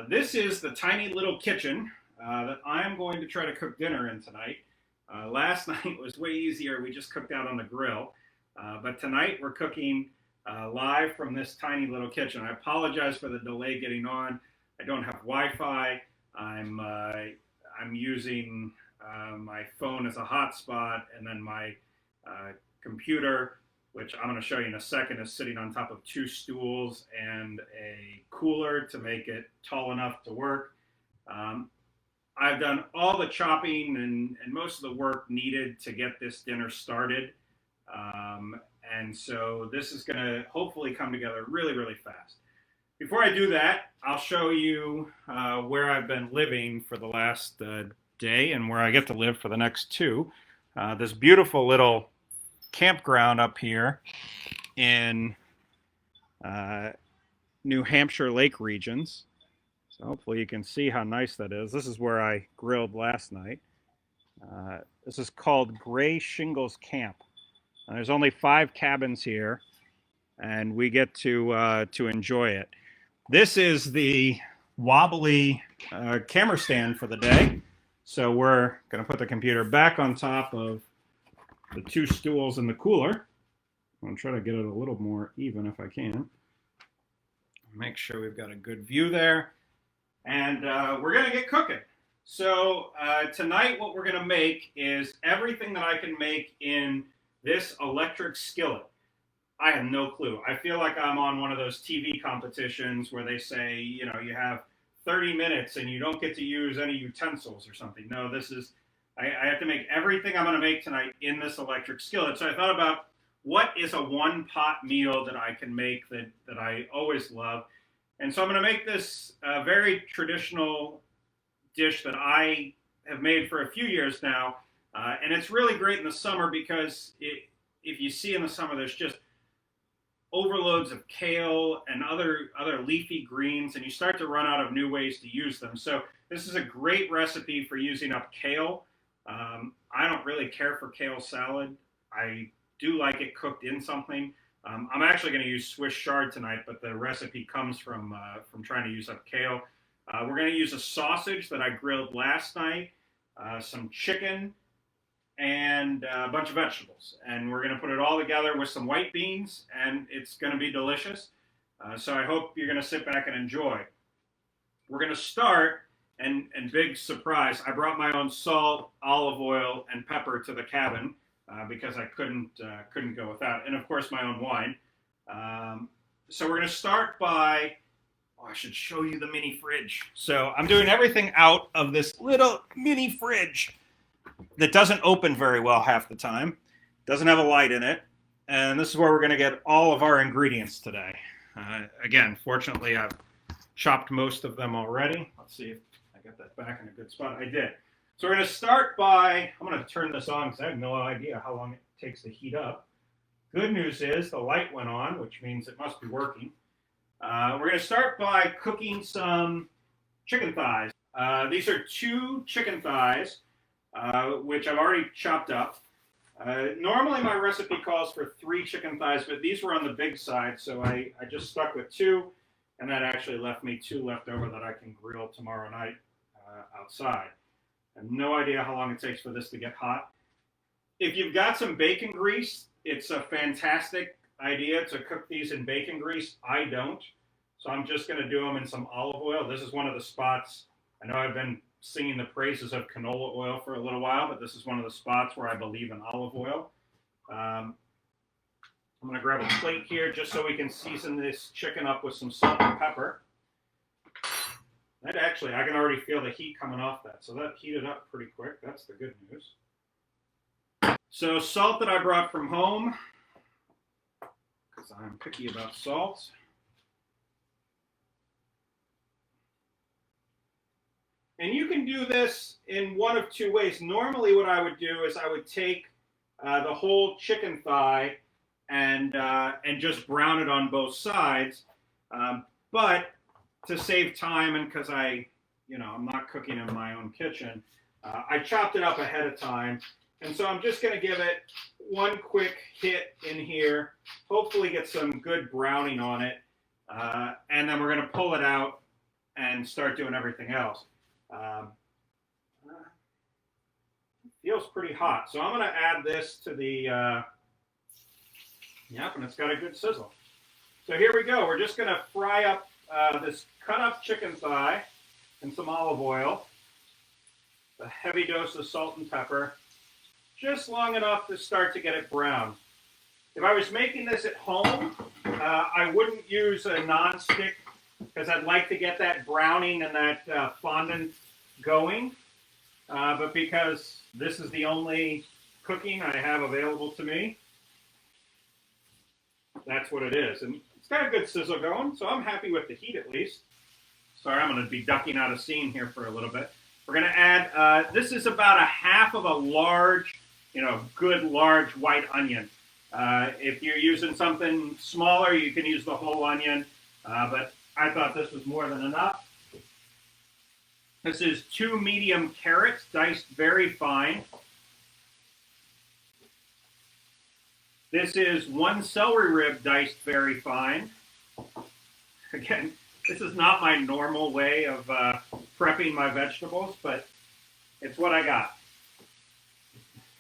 This is the tiny little kitchen that I'm going to try to cook dinner in tonight. Last night was way easier. We just cooked out on the grill. But tonight we're cooking live from this tiny little kitchen. I apologize for the delay getting on. I don't have Wi-Fi. I'm using my phone as a hotspot, and then my computer, which I'm going to show you in a second, is sitting on top of two stools and a cooler to make it tall enough to work. I've done all the chopping and most of the work needed to get this dinner started. And so this is going to hopefully come together really, really fast. Before I do that, I'll show you where I've been living for the last day and where I get to live for the next two. This beautiful little campground up here in New Hampshire Lake regions. So hopefully you can see how nice that is. This is where I grilled last night. This is called Grey Shingles Camp. There's only 5 cabins here, and we get to enjoy it. This is the wobbly camera stand for the day. So we're going to put the computer back on top of the two stools in the cooler. I'll try to get it a little more even if I can. Make sure we've got a good view there. And we're going to get cooking. So tonight what we're going to make is everything that I can make in this electric skillet. I have no clue. I feel like I'm on one of those TV competitions where they say, you know, you have 30 minutes and you don't get to use any utensils or something. No, this is, I have to make everything I'm going to make tonight in this electric skillet. So I thought about what is a one-pot meal that I can make that I always love. And so I'm going to make this very traditional dish that I have made for a few years now. And it's really great in the summer because if you see in the summer, there's just overloads of kale and other leafy greens, and you start to run out of new ways to use them. So this is a great recipe for using up kale. I don't really care for kale salad. I do like it cooked in something. I'm actually going to use Swiss chard tonight, but the recipe comes from trying to use up kale. We're going to use a sausage that I grilled last night, some chicken, and a bunch of vegetables. And we're going to put it all together with some white beans, and it's going to be delicious. So I hope you're going to sit back and enjoy. We're going to start, and big surprise, I brought my own salt, olive oil, and pepper to the cabin because I couldn't go without, and of course my own wine. So we're going to start by, I should show you the mini fridge. So I'm doing everything out of this little mini fridge that doesn't open very well half the time, doesn't have a light in it, and this is where we're going to get all of our ingredients today. Again, fortunately, I've chopped most of them already. Let's see if I got that back in a good spot. I did. So we're going to start by, I'm going to turn this on because I have no idea how long it takes to heat up. Good news is the light went on, which means it must be working. We're going to start by cooking some chicken thighs. These are 2 chicken thighs, which I've already chopped up. Normally my recipe calls for 3 chicken thighs, but these were on the big side, so I just stuck with 2, and that actually left me 2 left over that I can grill tomorrow night outside. I have no idea how long it takes for this to get hot. If you've got some bacon grease, it's a fantastic idea to cook these in bacon grease. I don't, so I'm just going to do them in some olive oil. This is one of the spots. I know I've been singing the praises of canola oil for a little while, but this is one of the spots where I believe in olive oil. I'm going to grab a plate here just so we can season this chicken up with some salt and pepper. That actually, I can already feel the heat coming off that, so that heated up pretty quick. That's the good news. So salt that I brought from home, because I'm picky about salt. And you can do this in one of 2 ways. Normally what I would do is I would take the whole chicken thigh and just brown it on both sides. But to save time and because I'm not cooking in my own kitchen, I chopped it up ahead of time. And so I'm just going to give it one quick hit in here, hopefully get some good browning on it. And then we're going to pull it out and start doing everything else. Feels pretty hot, so I'm going to add this to the, yep, and it's got a good sizzle. So here we go. We're just going to fry up this cut up chicken thigh in some olive oil, a heavy dose of salt and pepper, just long enough to start to get it brown. If I was making this at home, I wouldn't use a non-stick because I'd like to get that browning and that fondant going. But because this is the only cooking I have available to me, that's what it is. And it's got a good sizzle going, so I'm happy with the heat at least. Sorry, I'm going to be ducking out of scene here for a little bit. We're going to add, this is about a half of a large, good large white onion. If you're using something smaller, you can use the whole onion, but I thought this was more than enough. This is 2 medium carrots diced very fine. This is 1 celery rib diced very fine. Again, this is not my normal way of prepping my vegetables, but it's what I got.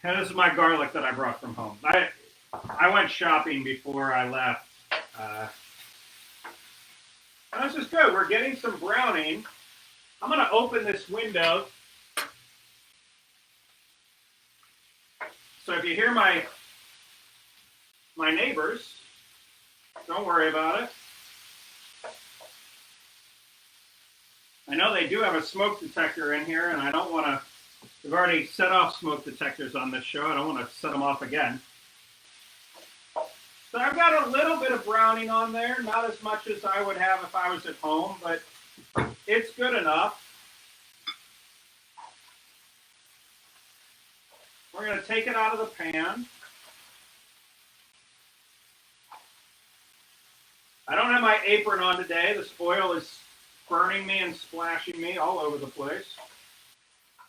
And this is my garlic that I brought from home. I went shopping before I left. And this is good. We're getting some browning. I'm going to open this window. So if you hear my neighbors, don't worry about it. I know they do have a smoke detector in here, and I don't want to, we've already set off smoke detectors on this show. I don't want to set them off again. So I've got a little bit of browning on there, not as much as I would have if I was at home, but it's good enough. We're going to take it out of the pan. I don't have my apron on today. This oil is burning me and splashing me all over the place.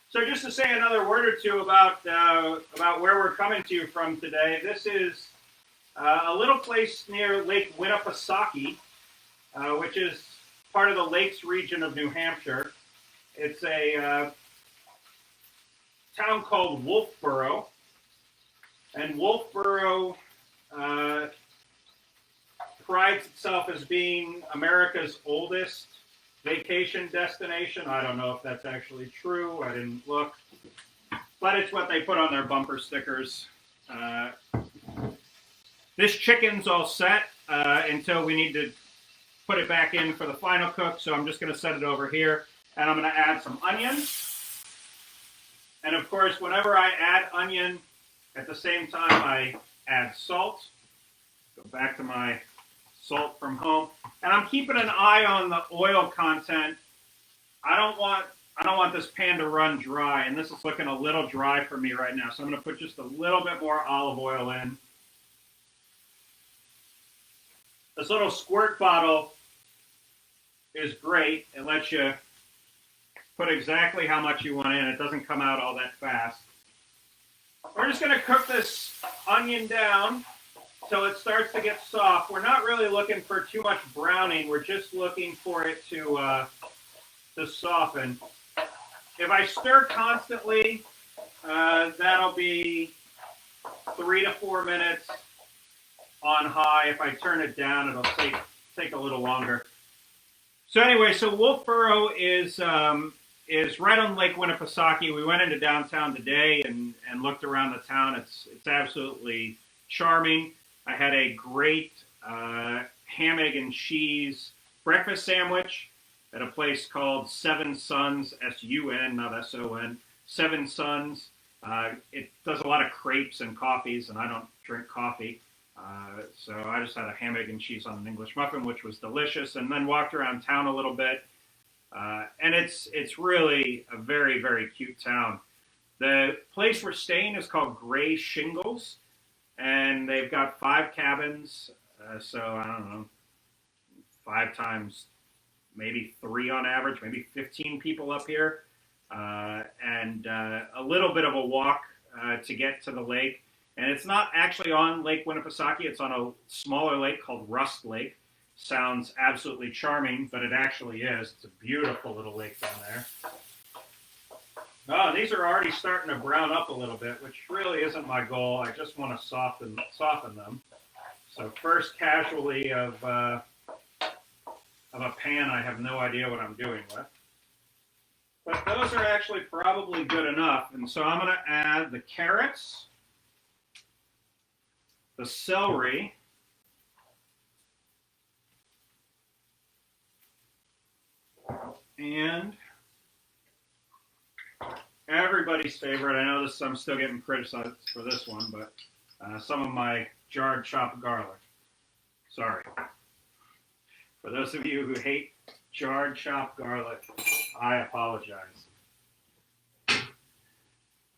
So just to say another word or two about where we're coming to you from today, this is a little place near Lake Winnipesaukee, which is part of the Lakes region of New Hampshire. It's a town called Wolfeboro, and Wolfeboro prides itself as being America's oldest vacation destination. I don't know if that's actually true. I didn't look, but it's what they put on their bumper stickers. This chicken's all set until we need to put it back in for the final cook. So I'm just going to set it over here, and I'm going to add some onion. And of course, whenever I add onion, at the same time I add salt. Go back to my salt from home, and I'm keeping an eye on the oil content. I don't want this pan to run dry, and this is looking a little dry for me right now. So I'm going to put just a little bit more olive oil in. This little squirt bottle is great. It lets you put exactly how much you want in. It doesn't come out all that fast. We're just going to cook this onion down till it starts to get soft. We're not really looking for too much browning. We're just looking for it to soften. If I stir constantly, that'll be 3 to 4 minutes on high. If I turn it down, it'll take a little longer. So anyway, so Wolfeboro is right on Lake Winnipesaukee. We went into downtown today and looked around the town. It's absolutely charming. I had a great ham, egg, and cheese breakfast sandwich at a place called Seven Suns, S-U-N, not S-O-N, Seven Suns. It does a lot of crepes and coffees, and I don't drink coffee. So I just had a ham, egg, and cheese on an English muffin, which was delicious, and then walked around town a little bit. And it's really a very, very cute town. The place we're staying is called Grey Shingles, and they've got 5 cabins. So I don't know, 5 times maybe 3 on average, maybe 15 people up here, and a little bit of a walk to get to the lake. And it's not actually on Lake Winnipesaukee. It's on a smaller lake called Rust Lake. sounds absolutely charming, but it actually is. It's a beautiful little lake down there. Oh, these are already starting to brown up a little bit, which really isn't my goal. I just want to soften them. So first casualty of a pan I have no idea what I'm doing with. But those are actually probably good enough. And so I'm going to add the carrots, the celery, and everybody's favorite. I know I'm still getting criticized for this one, but some of my jarred chopped garlic. Sorry. For those of you who hate jarred chopped garlic, I apologize.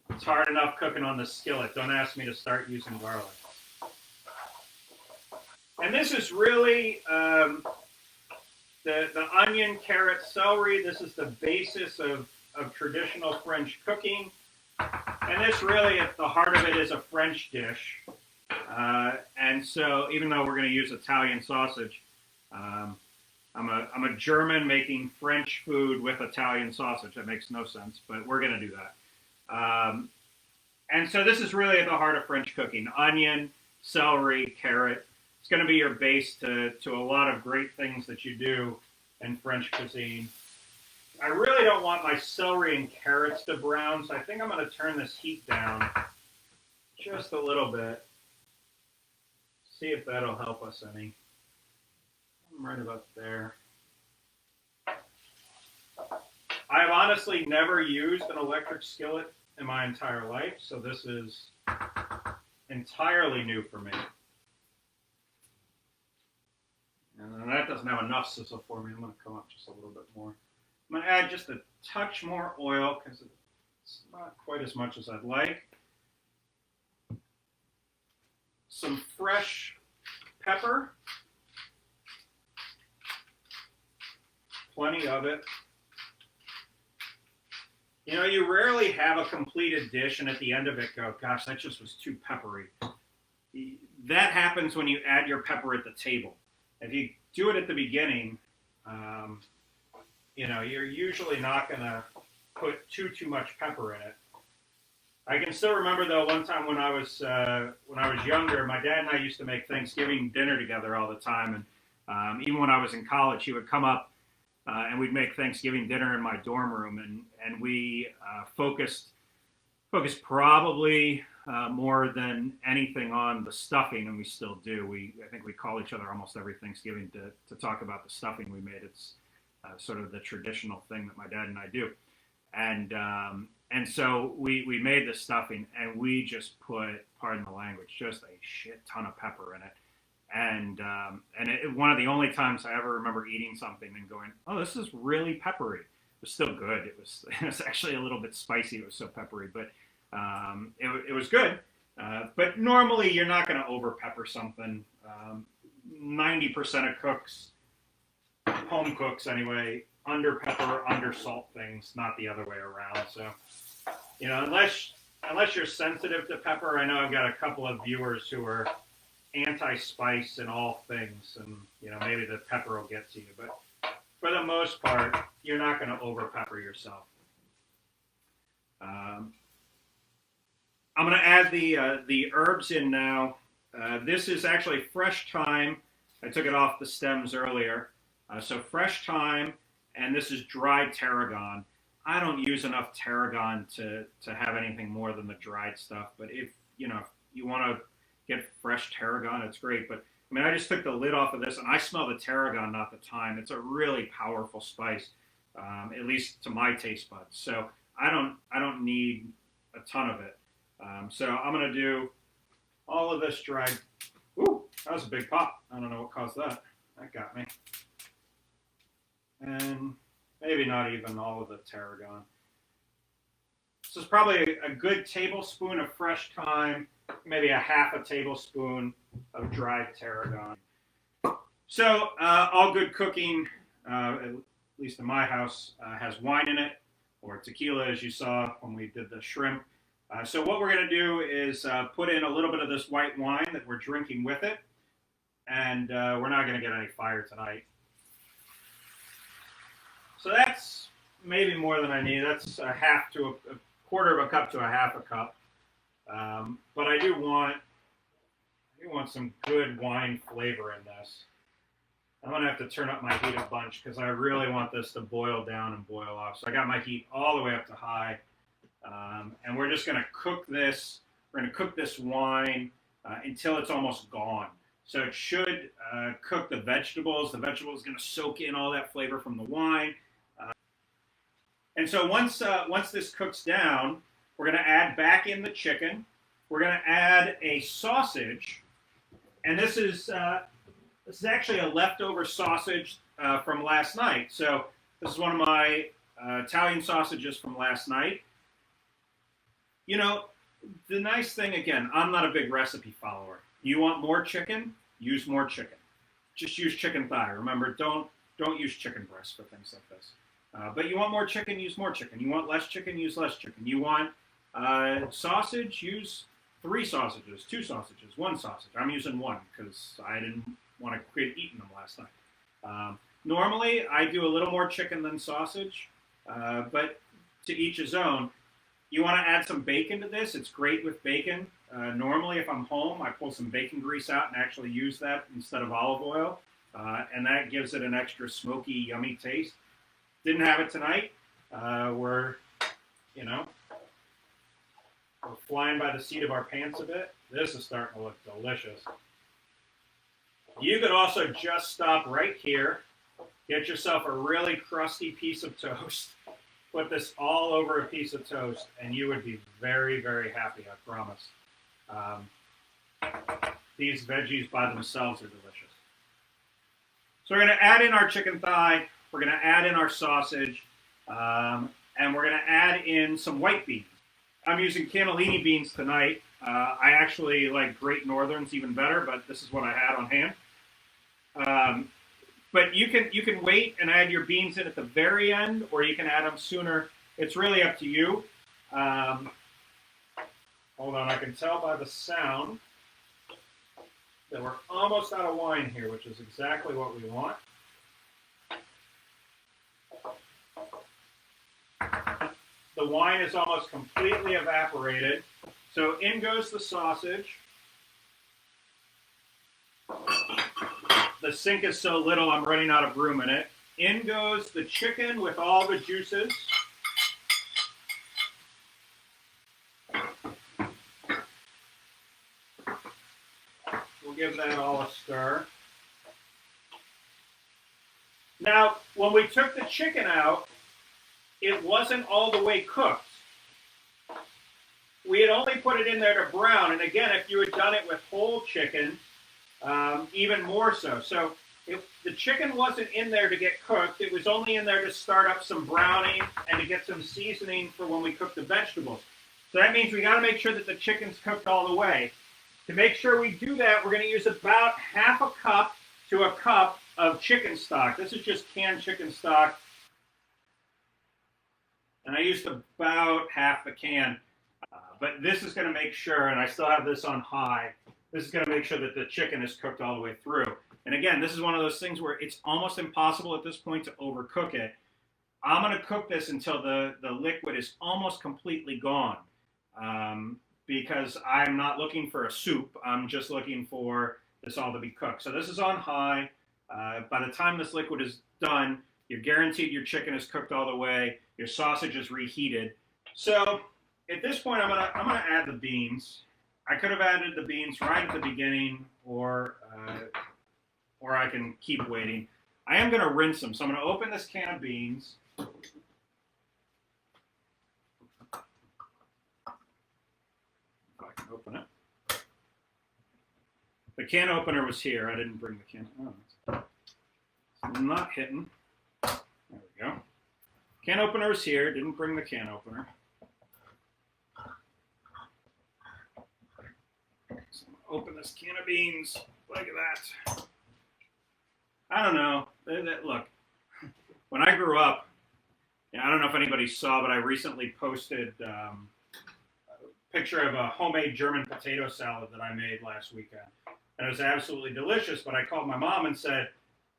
It's hard enough cooking on the skillet. Don't ask me to start using garlic. And this is really the onion, carrot, celery. This is the basis of traditional French cooking. And this really, at the heart of it, is a French dish. And so even though we're going to use Italian sausage, I'm a German making French food with Italian sausage. That makes no sense, but we're going to do that. And so this is really at the heart of French cooking. Onion, celery, carrot. It's going to be your base to a lot of great things that you do in French cuisine. I really don't want my celery and carrots to brown, so I think I'm going to turn this heat down just a little bit. See if that'll help us any. I'm right about there. I've honestly never used an electric skillet in my entire life, so this is entirely new for me. And that doesn't have enough sizzle for me. I'm going to come up just a little bit more. I'm going to add just a touch more oil because it's not quite as much as I'd like. Some fresh pepper. Plenty of it. You know, you rarely have a completed dish and at the end of it go, gosh, that just was too peppery. That happens when you add your pepper at the table. If you do it at the beginning, you know, you're usually not going to put too much pepper in it. I can still remember though one time when I was younger, my dad and I used to make Thanksgiving dinner together all the time, and even when I was in college, he would come up and we'd make Thanksgiving dinner in my dorm room, and we focused probably more than anything on the stuffing, and we still do. I think we call each other almost every Thanksgiving to talk about the stuffing we made. It's sort of the traditional thing that my dad and I do. And so we made the stuffing, and we just put, pardon the language, just a shit ton of pepper in it. And one of the only times I ever remember eating something and going, oh, this is really peppery. It was still good. It was actually a little bit spicy. It was so peppery, but it was good. But normally you're not going to over pepper something. 90% of cooks, home cooks anyway, under pepper, under salt things, not the other way around. So, you know, unless you're sensitive to pepper, I know I've got a couple of viewers who are anti-spice in all things, and you know, maybe the pepper will get to you, but for the most part, you're not going to over pepper yourself. I'm going to add the herbs in now. This is actually fresh thyme. I took it off the stems earlier. So fresh thyme, and this is dried tarragon. I don't use enough tarragon to have anything more than the dried stuff, but if you want to get fresh tarragon, it's great. But I mean, I just took the lid off of this, and I smell the tarragon, not the thyme. It's a really powerful spice, at least to my taste buds. So I don't need a ton of it. So I'm going to do all of this dried. Ooh, that was a big pop. I don't know what caused that. That got me. And maybe not even all of the tarragon. This is probably a good tablespoon of fresh thyme, maybe a half a tablespoon of dried tarragon. So all good cooking, at least in my house, has wine in it, or tequila, as you saw when we did the shrimp. So what we're going to do is put in a little bit of this white wine that we're drinking with it. and we're not going to get any fire tonight. So that's maybe more than I need. That's a quarter of a cup to a half a cup. But I do want some good wine flavor in this. I'm going to have to turn up my heat a bunch because I really want this to boil down and boil off. So I got my heat all the way up to high. And we're just going to cook this. We're going to cook this wine until it's almost gone. So it should cook the vegetables. The vegetable is going to soak in all that flavor from the wine. And so once this cooks down, we're going to add back in the chicken. We're going to add a sausage. And this is actually a leftover sausage from last night. So this is one of my Italian sausages from last night. You know, the nice thing, again, I'm not a big recipe follower. You want more chicken? Use more chicken. Just use chicken thigh. Remember, don't use chicken breast for things like this. But you want more chicken? Use more chicken. You want less chicken? Use less chicken. You want sausage? Use 3 sausages, 2 sausages, 1 sausage. I'm using 1 because I didn't want to quit eating them last night. Normally, I do a little more chicken than sausage, but to each his own. You want to add some bacon to this. It's great with bacon. Normally, if I'm home, I pull some bacon grease out and actually use that instead of olive oil, and that gives it an extra smoky, yummy taste. Didn't have it tonight. We're flying by the seat of our pants a bit. This is starting to look delicious. You could also just stop right here, get yourself a really crusty piece of toast, put this all over a piece of toast, and you would be very, very happy, I promise. These veggies by themselves are delicious. So we're going to add in our chicken thigh, we're going to add in our sausage, and we're going to add in some white beans. I'm using cannellini beans tonight. I actually like Great Northerns even better, but this is what I had on hand. But you can wait and add your beans in at the very end, or you can add them sooner. It's really up to you. Hold on, I can tell by the sound that we're almost out of wine here, which is exactly what we want. The wine is almost completely evaporated. So in goes the sausage. The sink is so little, I'm running out of room in it. In goes the chicken with all the juices. We'll give that all a stir. Now, when we took the chicken out, it wasn't all the way cooked. We had only put it in there to brown. And again, if you had done it with whole chicken, even more so. So the chicken wasn't in there to get cooked. It was only in there to start up some browning and to get some seasoning for when we cook the vegetables. So that means we got to make sure that the chicken's cooked all the way. To make sure we do that, we're going to use about half a cup to a cup of chicken stock. This is just canned chicken stock. And I used about half the can. But this is going to make sure, and I still have this on high, this is going to make sure that the chicken is cooked all the way through. And again, this is one of those things where it's almost impossible at this point to overcook it. I'm going to cook this until the liquid is almost completely gone. Because I'm not looking for a soup. I'm just looking for this all to be cooked. So this is on high. By the time this liquid is done, you're guaranteed your chicken is cooked all the way. Your sausage is reheated. So at this point, I'm gonna add the beans. I could have added the beans right at the beginning, or I can keep waiting. I am gonna rinse them. So I'm gonna open this can of beans. If I can open it. The can opener was here. I didn't bring the can. Oh, it's not hitting. There we go. Can opener was here. Didn't bring the can opener. So I'm gonna open this can of beans. Look at that. I don't know. Look, when I grew up, I don't know if anybody saw, but I recently posted a picture of a homemade German potato salad that I made last weekend. and it was absolutely delicious. But I called my mom and said,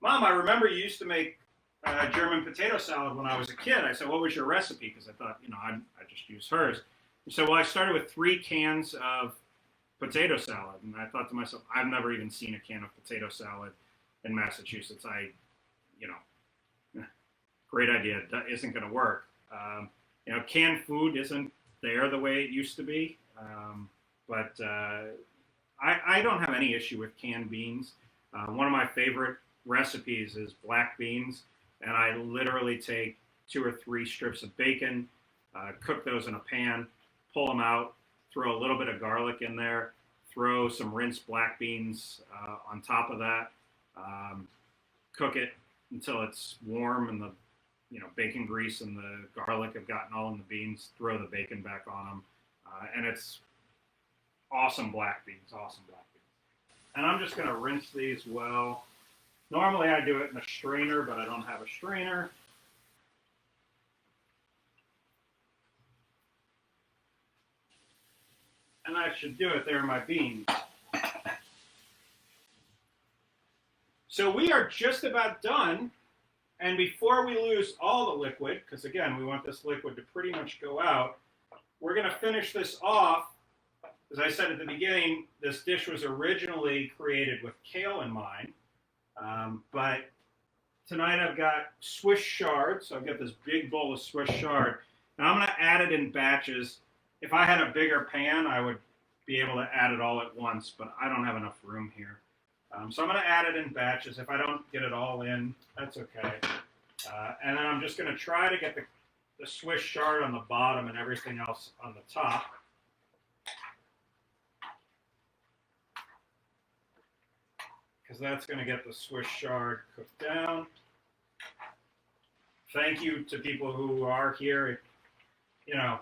Mom, I remember you used to make German potato salad when I was a kid. I said, what was your recipe? Because I thought, I just use hers. She said, well, I started with 3 cans of potato salad. And I thought to myself, I've never even seen a can of potato salad in Massachusetts. Great idea. That isn't going to work. Canned food isn't there the way it used to be. But I don't have any issue with canned beans. One of my favorite recipes is black beans, and I literally take 2 or 3 strips of bacon, cook those in a pan, pull them out, throw a little bit of garlic in there, throw some rinsed black beans on top of that, cook it until it's warm and the bacon grease and the garlic have gotten all in the beans, throw the bacon back on them, and it's awesome black beans. And I'm just going to rinse these well. Normally I do it in a strainer, but I don't have a strainer. And I should do it there in my beans. So we are just about done. And before we lose all the liquid, because again, we want this liquid to pretty much go out, we're going to finish this off. As I said at the beginning, this dish was originally created with kale in mind. But tonight I've got Swiss chard. So I've got this big bowl of Swiss chard. Now I'm going to add it in batches. If I had a bigger pan, I would be able to add it all at once, but I don't have enough room here. So I'm going to add it in batches. If I don't get it all in, that's okay. And then I'm just going to try to get the Swiss chard on the bottom and everything else on the top. Because that's going to get the Swiss chard cooked down. Thank you to people who are here. It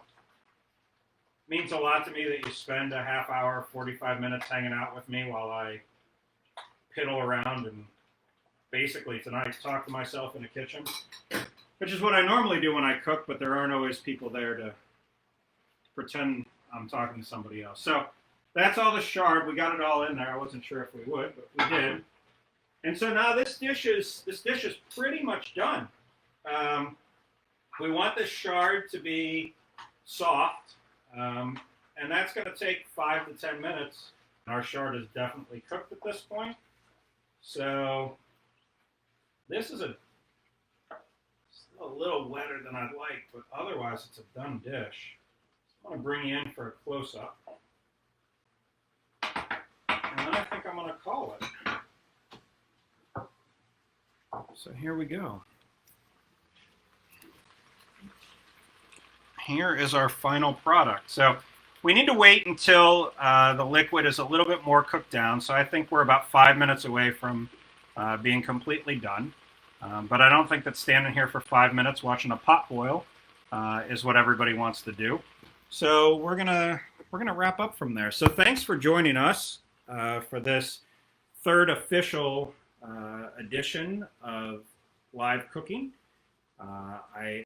means a lot to me that you spend a half hour, 45 minutes hanging out with me while I piddle around and basically tonight talk to myself in the kitchen, which is what I normally do when I cook, but there aren't always people there to pretend I'm talking to somebody else. So that's all the chard. We got it all in there. I wasn't sure if we would, but we did. And so now this dish is pretty much done. We want the chard to be soft, and that's going to take 5 to 10 minutes. Our chard is definitely cooked at this point. So this is still a little wetter than I'd like, but otherwise it's a done dish. So I'm going to bring you in for a close-up. And then I think I'm going to call it. So here we go. Here is our final product. So we need to wait until the liquid is a little bit more cooked down. So I think we're about 5 minutes away from being completely done. But I don't think that standing here for 5 minutes watching a pot boil is what everybody wants to do. So we're gonna wrap up from there. So thanks for joining us for this third official edition of live cooking. I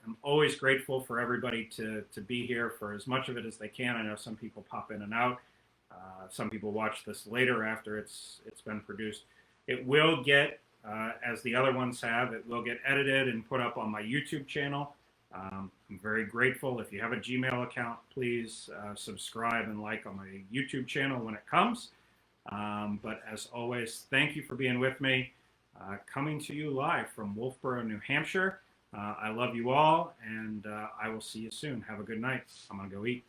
am always grateful for everybody to be here for as much of it as they can. I know some people pop in and out. Some people watch this later after it's been produced. It will get, as the other ones have, it will get edited and put up on my YouTube channel. I'm very grateful. If you have a Gmail account, please subscribe and like on my YouTube channel when it comes. But as always, thank you for being with me. Coming to you live from Wolfeboro, New Hampshire. I love you all, and I will see you soon. Have a good night. I'm going to go eat.